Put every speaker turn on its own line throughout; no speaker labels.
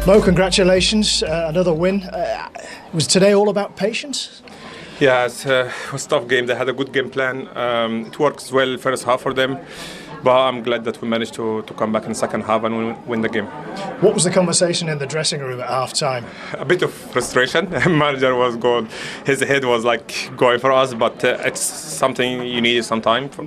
Mo, congratulations, another win. Was today all about patience?
Yeah, it was a tough game. They had a good game plan. It works well first half for them, but I'm glad that we managed to come back in the second half and win the game.
What was the conversation in the dressing room at half-time?
A bit of frustration. Manager was going, his head was like going for us, but it's something you need some time for,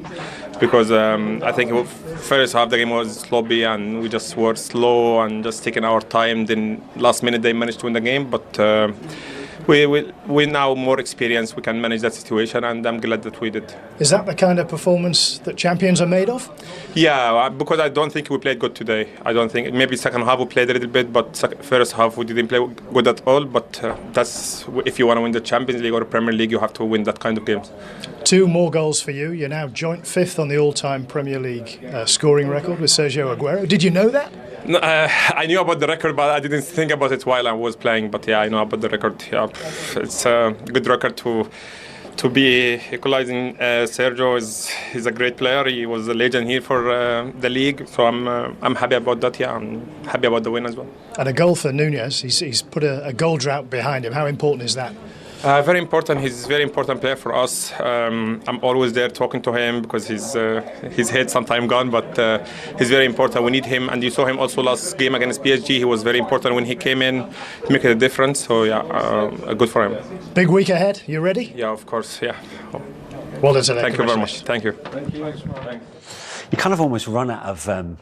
because I think first half the game was sloppy and we just were slow and just taking our time. Then last minute they managed to win the game, but we now more experienced. We can manage that situation, and I'm glad that we did.
Is that the kind of performance that champions are made of?
Yeah, because I don't think we played good today. I don't think, maybe second half we played a little bit, but first half we didn't play good at all. But that's, if you want to win the Champions League or the Premier League, you have to win that kind of games.
2 more goals for you. You're now joint 5th on the all-time Premier League scoring record with Sergio Aguero. Did you know that?
No, I knew about the record, but I didn't think about it while I was playing. But yeah, I know about the record. Yeah, it's a good record to be equalizing. Sergio is a great player. He was a legend here for the league. So I'm happy about that. Yeah, I'm happy about the win as well.
And a goal for Nunez. He's put a goal drought behind him. How important is that?
Very important. He's a very important player for us. I'm always there talking to him because his head sometimes gone, but he's very important. We need him, and you saw him also last game against PSG. He was very important when he came in, making a difference. So yeah, good for him.
Big week ahead. You ready?
Yeah, of course. Yeah.
Well done today.
Thank you very much. Thank you.
You kind of almost run out of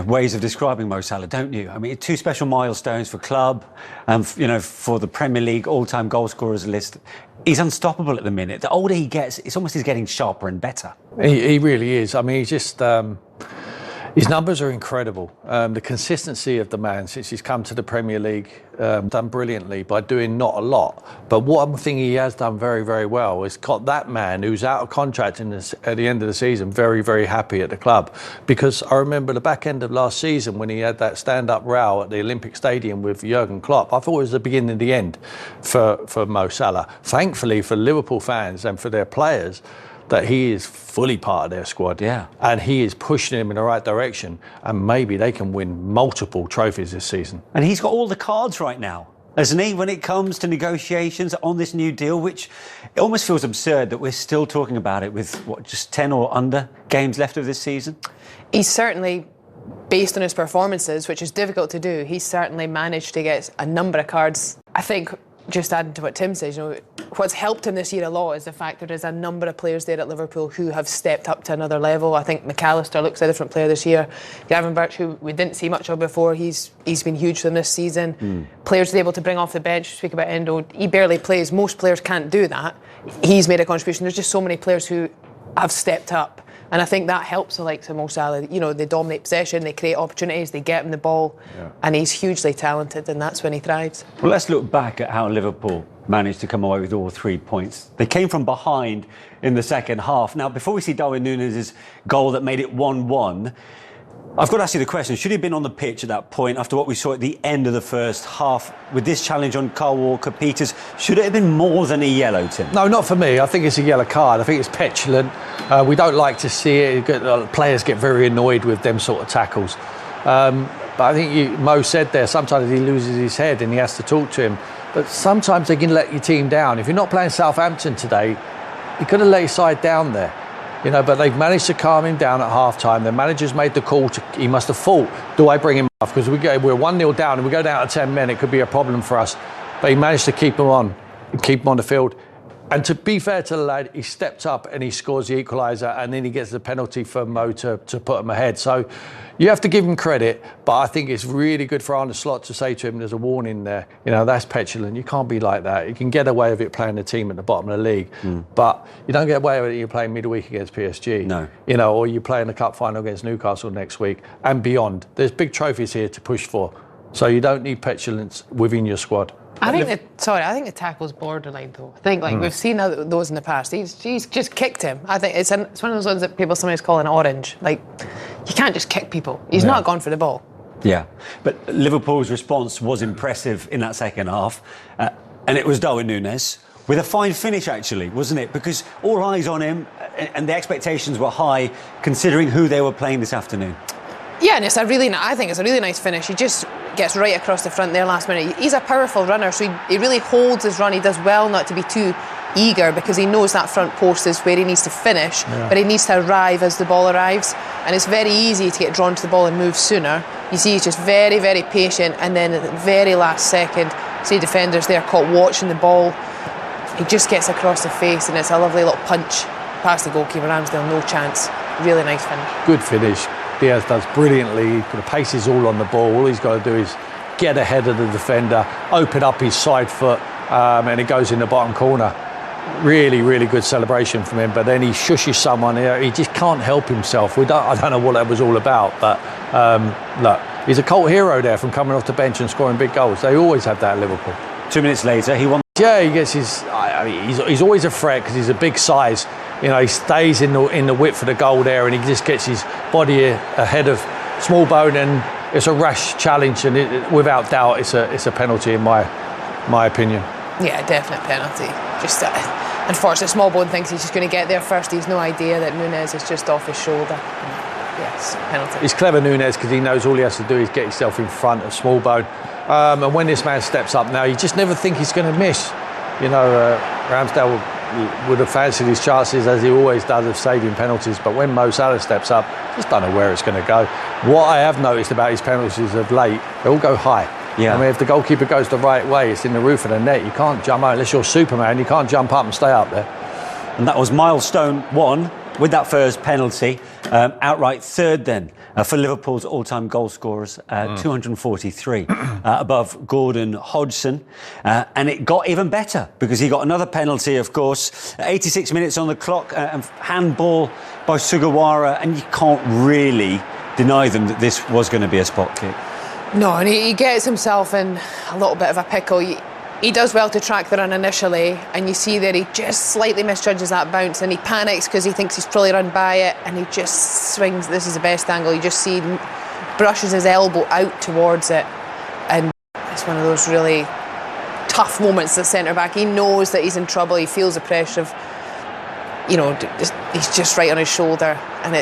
ways of describing Mo Salah, don't you? I mean, 2 special milestones for club and, for the Premier League all-time goal scorers list. He's unstoppable at the minute. The older he gets, it's almost he's getting sharper and better.
He really is. I mean, he's just... his numbers are incredible. The consistency of the man since he's come to the Premier League, done brilliantly by doing not a lot. But one thing he has done very, very well is got that man who's out of contract at the end of the season very, very happy at the club. Because I remember the back end of last season when he had that stand-up row at the Olympic Stadium with Jurgen Klopp. I thought it was the beginning of the end for Mo Salah. Thankfully for Liverpool fans and for their players, that he is fully part of their squad.
Yeah.
And he is pushing them in the right direction, and maybe they can win multiple trophies this season.
And he's got all the cards right now, hasn't he, when it comes to negotiations on this new deal, which it almost feels absurd that we're still talking about it with, just 10 or under games left of this season?
He's certainly, based on his performances, which is difficult to do, he's certainly managed to get a number of cards. I think, just adding to what Tim says, what's helped him this year a lot is the fact that there's a number of players there at Liverpool who have stepped up to another level. I think McAllister looks a different player this year. Gavin Birch, who we didn't see much of before, he's been huge for them this season. Players able to bring off the bench. Speak about Endo, he barely plays. Most players can't do that. He's made a contribution. There's just so many players who have stepped up. And I think that helps the likes of Mo Salah. They dominate possession, they create opportunities, they get him the ball, and he's hugely talented, and that's when he thrives.
Well, let's look back at how Liverpool managed to come away with all 3 points. They came from behind in the second half. Now, before we see Darwin Nunez' goal that made it 1-1, I've got to ask you the question, should he have been on the pitch at that point after what we saw at the end of the first half with this challenge on Kyle Walker-Peters? Should it have been more than a yellow, Tim?
No, not for me. I think it's a yellow card. I think it's petulant. We don't like to see it. Players get very annoyed with them sort of tackles. But I think Mo said there, sometimes he loses his head and he has to talk to him. But sometimes they can let your team down. If you're not playing Southampton today, you've got to let your side down there. But they've managed to calm him down at half-time. The manager's made the call. He must have thought, do I bring him off? Because we're 1-0 down and we go down to 10 men, it could be a problem for us. But he managed to keep him on the field. And to be fair to the lad, he stepped up and he scores the equaliser, and then he gets the penalty for Mo to put him ahead. So you have to give him credit, but I think it's really good for Arne Slot to say to him, there's a warning there. That's petulant. You can't be like that. You can get away with it playing the team at the bottom of the league, but you don't get away with it. You're playing midweek against PSG.
No.
Or you're playing the cup final against Newcastle next week and beyond. There's big trophies here to push for. So you don't need petulance within your squad.
I think the tackle's borderline though. I think we've seen those in the past. He's just kicked him. I think it's one of those ones that people sometimes call an orange. You can't just kick people. He's not gone for the ball.
Yeah, but Liverpool's response was impressive in that second half, and it was Darwin Nunez with a fine finish actually, wasn't it? Because all eyes on him, and the expectations were high considering who they were playing this afternoon.
Yeah, and I think it's a really nice finish. He just gets right across the front there last minute. He's a powerful runner, so he really holds his run. He does well not to be too eager, because he knows that front post is where he needs to finish, but he needs to arrive as the ball arrives, and it's very easy to get drawn to the ball and move sooner. You see he's just very, very patient, and then at the very last second, see defenders there caught watching the ball, he just gets across the face, and it's a lovely little punch past the goalkeeper. Ramsdale, no chance. Really nice finish.
Good finish. Diaz does brilliantly. The pace is all on the ball. All he's got to do is get ahead of the defender, open up his side foot, and it goes in the bottom corner. Really, really good celebration from him. But then he shushes someone. He just can't help himself. I don't know what that was all about. But look, he's a cult hero there, from coming off the bench and scoring big goals. They always have that at Liverpool.
2 minutes later, he won.
Yeah, he gets his. He's always a threat because he's a big size. You know, he stays in the width of the goal there, and he just gets his body ahead of Smallbone, and it's a rash challenge, and without doubt, it's a penalty in my opinion.
Yeah, definite penalty. Just unfortunately, Smallbone thinks he's just going to get there first. He's no idea that Nunez is just off his shoulder. Yes, penalty.
He's clever, Nunez, because he knows all he has to do is get himself in front of Smallbone. And when this man steps up now, you just never think he's going to miss. You know, Ramsdale would have fancied his chances, as he always does, of saving penalties. But when Mo Salah steps up, just don't know where it's going to go. What I have noticed about his penalties of late, they all go high.
Yeah.
I mean, if the goalkeeper goes the right way, it's in the roof of the net. You can't jump out unless you're Superman. You can't jump up and stay up there.
And that was milestone one with that first penalty. Outright third then for Liverpool's all-time goal scorers, 243, above Gordon Hodgson. And it got even better because he got another penalty, of course. 86 minutes on the clock, handball by Sugawara, and you can't really deny them that this was going to be a spot kick.
No, and he gets himself in a little bit of a pickle. He does well to track the run initially, and you see that he just slightly misjudges that bounce, and he panics because he thinks he's probably run by it, and he just swings. This is the best angle. You just see brushes his elbow out towards it, and it's one of those really tough moments. The centre back, he knows that he's in trouble. He feels the pressure of, he's just right on his shoulder, and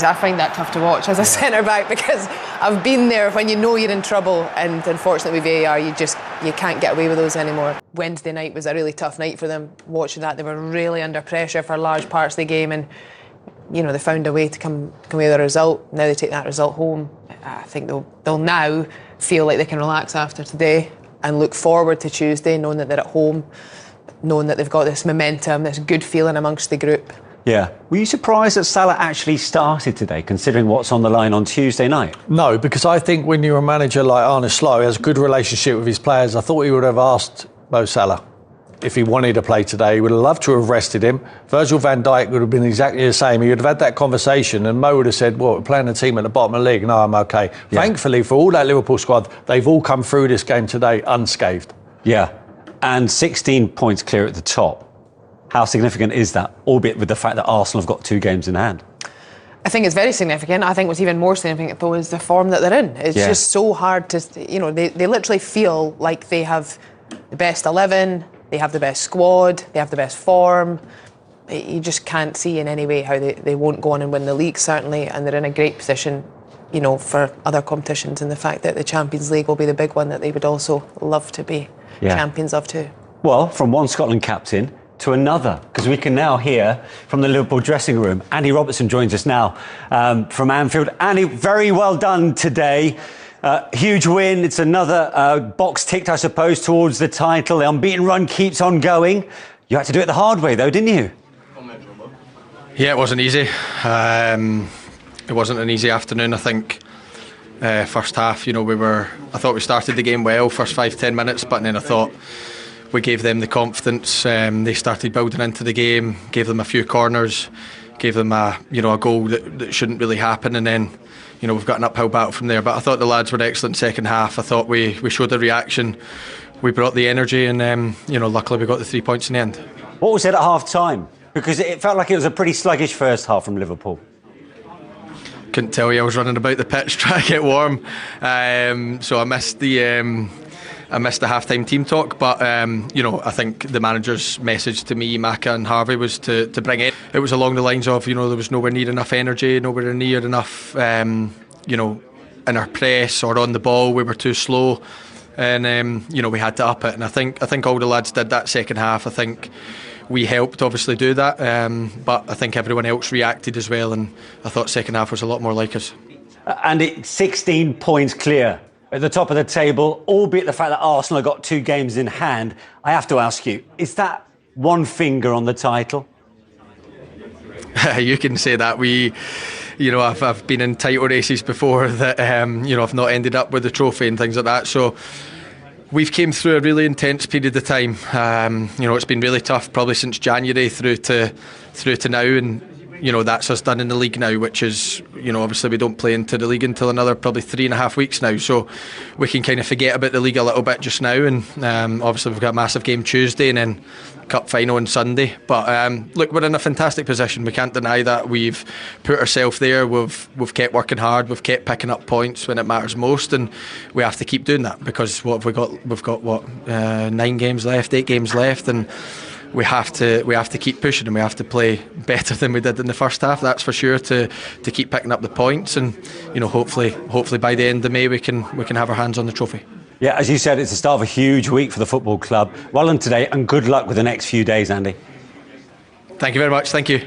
I find that tough to watch as a centre back, because I've been there when you know you're in trouble, and unfortunately with VAR you can't get away with those anymore. Wednesday night was a really tough night for them. Watching that, they were really under pressure for large parts of the game, and they found a way to come away with a result. Now they take that result home. I think they'll now feel like they can relax after today and look forward to Tuesday, knowing that they're at home, knowing that they've got this momentum, this good feeling amongst the group.
Yeah. Were you surprised that Salah actually started today, considering what's on the line on Tuesday night?
No, because I think when you're a manager like Arne Slot, who has a good relationship with his players, I thought he would have asked Mo Salah if he wanted to play today. He would have loved to have rested him. Virgil van Dijk would have been exactly the same. He would have had that conversation, and Mo would have said, well, we're playing a team at the bottom of the league. No, I'm OK. Yeah. Thankfully, for all that Liverpool squad, they've all come through this game today unscathed.
Yeah. And 16 points clear at the top. How significant is that, albeit with the fact that Arsenal have got 2 games in hand?
I think it's very significant. I think what's even more significant, though, is the form that they're in. It's just so hard to, they literally feel like they have the best 11, they have the best squad, they have the best form. You just can't see in any way how they won't go on and win the league, certainly, and they're in a great position, for other competitions, and the fact that the Champions League will be the big one that they would also love to be champions of too. Well,
from one Scotland captain to another, because we can now hear from the Liverpool dressing room. Andy Robertson joins us now from Anfield. Andy, very well done today. Huge win. It's another box ticked, I suppose, towards the title. The unbeaten run keeps on going. You had to do it the hard way, though, didn't you?
Yeah, it wasn't easy. It wasn't an easy afternoon, I think. First half, I thought we started the game well, first 5-10 minutes, but then I thought we gave them the confidence. They started building into the game, gave them a few corners, gave them a goal that shouldn't really happen, and then we've got an uphill battle from there. But I thought the lads were excellent second half. I thought we showed the reaction, we brought the energy, and luckily we got the 3 points in the end.
What was it at half time? Because it felt like it was a pretty sluggish first half from Liverpool.
Couldn't tell you, I was running about the pitch trying to get warm, so I missed the half-time team talk, but I think the manager's message to me, Maka and Harvey, was to bring it. It was along the lines of, there was nowhere near enough energy, nowhere near enough in our press or on the ball we were too slow, and we had to up it. And I think all the lads did that second half. I think we helped obviously do that, but I think everyone else reacted as well, and I thought second half was a lot more like us.
And it's 16 points clear at the top of the table, albeit the fact that Arsenal got 2 games in hand. I have to ask you, is that one finger on the title?
You can say that. I've been in title races before that I've not ended up with the trophy and things like that. So we've came through a really intense period of time. It's been really tough, probably since January through to now, and that's us done in the league now, which is obviously we don't play into the league until another probably 3.5 weeks now. So we can kind of forget about the league a little bit just now, and obviously we've got a massive game Tuesday and then cup final on Sunday. But look, we're in a fantastic position. We can't deny that. We've put ourselves there. We've kept working hard. We've kept picking up points when it matters most, and we have to keep doing that, because what have we got? We've got 9 games left, 8 games left, and we have to keep pushing, and we have to play better than we did in the first half. That's for sure, to keep picking up the points, and hopefully by the end of May we can have our hands on the trophy.
Yeah, as you said, it's the start of a huge week for the football club. Well done today, and good luck with the next few days, Andy.
Thank you very much. Thank you.